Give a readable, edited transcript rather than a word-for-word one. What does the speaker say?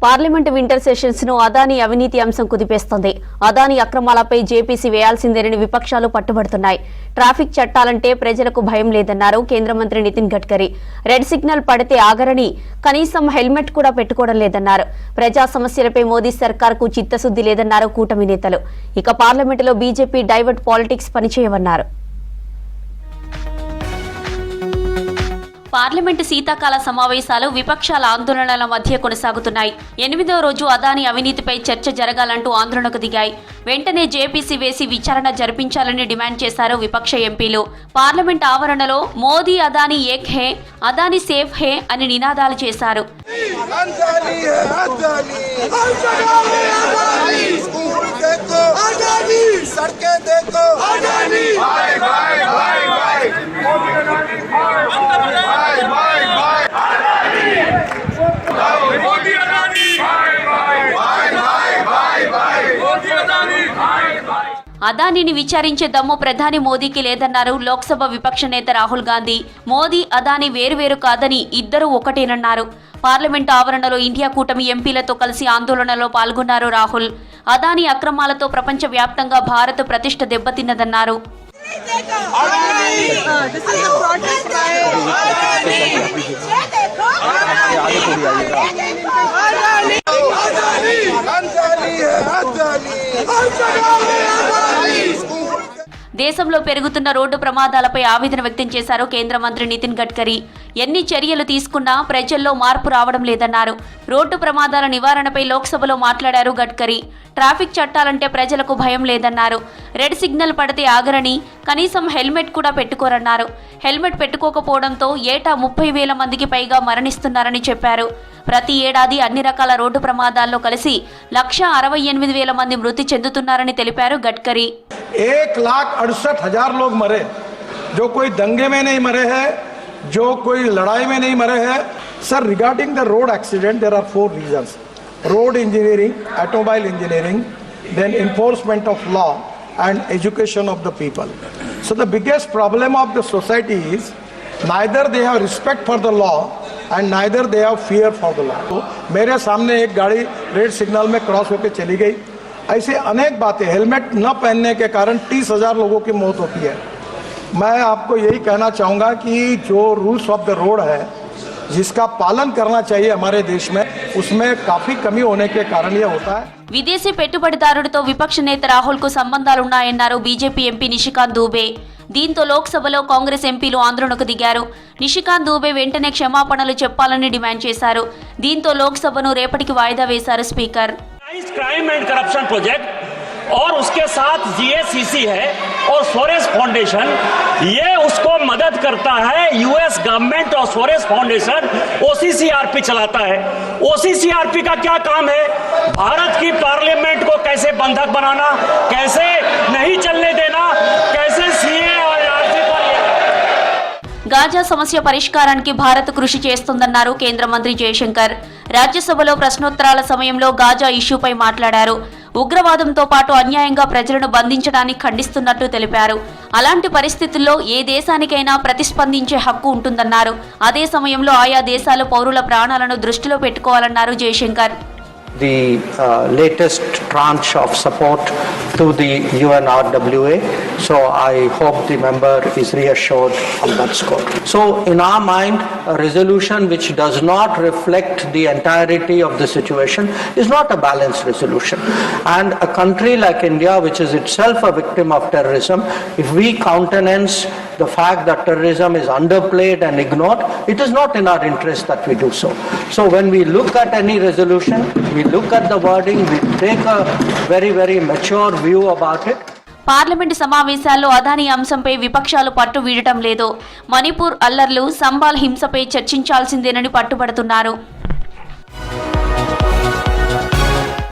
Parliament winter sessions ను అదానీ అవినీతి అంశం కుదిపేస్తోంది. అదానీ అక్రమాలపై జేపీసీ వేయాల్సిందేనని విపక్షాలు పట్టుబడుతున్నాయి. ట్రాఫిక్ చట్టాలంటే ప్రజలకు భయం లేదన్నారు కేంద్ర మంత్రి నితిన్ గడ్కరీ. రెడ్ సిగ్నల్ పడితే ఆగరని, కనీసం హెల్మెట్ కూడా పెట్టుకోవడం లేదన్నారు. ప్రజా సమస్యలపై మోదీ సర్కార్కు చిత్తశుద్ది లేదన్నారు కూటమి నేతలు. ఇక పార్లమెంటులో బీజేపీ డైవర్ట్ పాలిటిక్స్ పనిచేయవన్నారు. పార్లమెంటు శీతాకాల సమావేశాలు విపక్షాల ఆందోళనల మధ్య కొనసాగుతున్నాయి. 8వ రోజు అదానీ అవినీతిపై చర్చ జరగాలంటూ ఆందోళనకు దిగాయి. వెంటనే జేపీసీ వేసి విచారణ జరిపించాలని డిమాండ్ చేశారు విపక్ష ఎంపీలు. పార్లమెంట్ ఆవరణలో మోదీ అదానీ ఏక్ హే, అదానీ సేఫ్ హే అని నినాదాలు చేశారు. అదానీని విచారించే దమ్ము ప్రధాని మోదీకి లేదన్నారు లోక్సభ విపక్ష నేత రాహుల్ గాంధీ. మోదీ అదానీ వేరువేరు కాదని ఇద్దరు ఒకటేనన్నారు. పార్లమెంటు ఆవరణలో ఇండియా కూటమి ఎంపీలతో కలిసి ఆందోళనలో పాల్గొన్నారు రాహుల్. అదానీ అక్రమాలతో ప్రపంచవ్యాప్తంగా భారత్ ప్రతిష్ఠ దెబ్బతిన్నదన్నారు. దేశంలో పెరుగుతున్న రోడ్డు ప్రమాదాలపై ఆవేదన వ్యక్తం చేశారు కేంద్ర మంత్రి నితిన్ గడ్కరీ. ఎన్ని చర్యలు తీసుకున్నా ప్రజల్లో మార్పు రావడం లేదన్నారు. రోడ్డు ప్రమాదాల నివారణపై లోక్సభలో మాట్లాడారు గడ్కరీ. ట్రాఫిక్ చట్టాలంటే ప్రజలకు భయం లేదన్నారు. రెడ్ సిగ్నల్ పడితే ఆగరని, కనీసం హెల్మెట్ కూడా పెట్టుకోరన్నారు. హెల్మెట్ పెట్టుకోకపోవడంతో ఏటా 30,000 మందికి పైగా మరణిస్తున్నారని చెప్పారు. ప్రతి ఏడాది అన్ని రకాల రోడ్డు ప్రమాదాల్లో కలిసి 1,68,000 మంది మృతి చెందుతున్నారని తెలిపారు గడ్కరీ. 1,68,000 लोग मरे, जो कोई दंगे में नहीं मरे हैं, जो कोई लड़ाई में नहीं मरे हैं. Sir, regarding the road accident there are 4 reasons: road engineering, automobile engineering, then enforcement of law and education of the people. So the biggest problem of the society is neither they have respect for the law and neither they have fear for the law. तो मेरे सामने एक गाड़ी red signal में cross होकर चली गई. ऐसे अनेक बातें, हेलमेट न पहनने के कारण 30,000 लोगों की मौत होती है. मैं आपको यही कहना चाहूँगा कि जो रूल्स ऑफ द रोड है, जिसका पालन करना चाहिए हमारे देश में, उसमें काफी कमी होने के कारण ये होता है. విదేశీ పెట్టుబడిదారుడితో విపక్ష నేత రాహుల్ కు సంబంధాలున్నాయన్నారు బీజేపీ ఎంపీ నిషికాంత్ దూబే. దీంతో లోక్సభలో కాంగ్రెస్ ఎంపీలు ఆందోళనకు దిగారు. నిషికాంత్ దూబే వెంటనే క్షమాపణలు చెప్పాలని డిమాండ్ చేశారు. దీంతో లోక్సభను రేపటికి వాయిదా వేశారు speaker. Crime and corruption project और उसके साथ जीएसीसी है और सोरेस फाउंडेशन, ये उसको मदद करता है. यूएस गवर्नमेंट और सोरेस फाउंडेशन ओसीसीआरपी चलाता है. ओसीसीआरपी का क्या काम है? भारत की पार्लियामेंट को कैसे बंधक बनाना, कैसे नहीं चलने देना, कैसे सीए और आरसी पर. గాజా సమస్య పరిష్కారానికి భారత్ కృషి చేస్తుందన్నారు కేంద్ర మంత్రి జయశంకర్. రాజ్యసభలో ప్రశ్నోత్తరాల సమయంలో గాజా ఇష్యూపై మాట్లాడారు. ఉగ్రవాదంతో పాటు అన్యాయంగా ప్రజలను బంధించడాన్ని ఖండిస్తున్నట్లు తెలిపారు. అలాంటి పరిస్థితుల్లో ఏ దేశానికైనా ప్రతిస్పందించే హక్కు ఉంటుందన్నారు. అదే సమయంలో ఆయా దేశాల పౌరుల ప్రాణాలను దృష్టిలో పెట్టుకోవాలన్నారు Jayashankar. The latest tranche of support to the UNRWA, so I hope the member is reassured on that score. So in our mind, a resolution which does not reflect the entirety of the situation is not a balanced resolution. And a country like India, which is itself a victim of terrorism, if we countenance the fact that terrorism is underplayed and ignored, it is not in our interest that we do so. So when we look at any resolution, we look at the wording, we take a very, very mature view about it. Parliament సమావేశాల్లో అదానీ అంశంపై విపక్షాలు పట్టు వీడటం లేదు. మణిపూర్ అల్లర్లు, సంబాల్ హింసపై చర్చించాల్సిందేనని పట్టుబడుతున్నారు.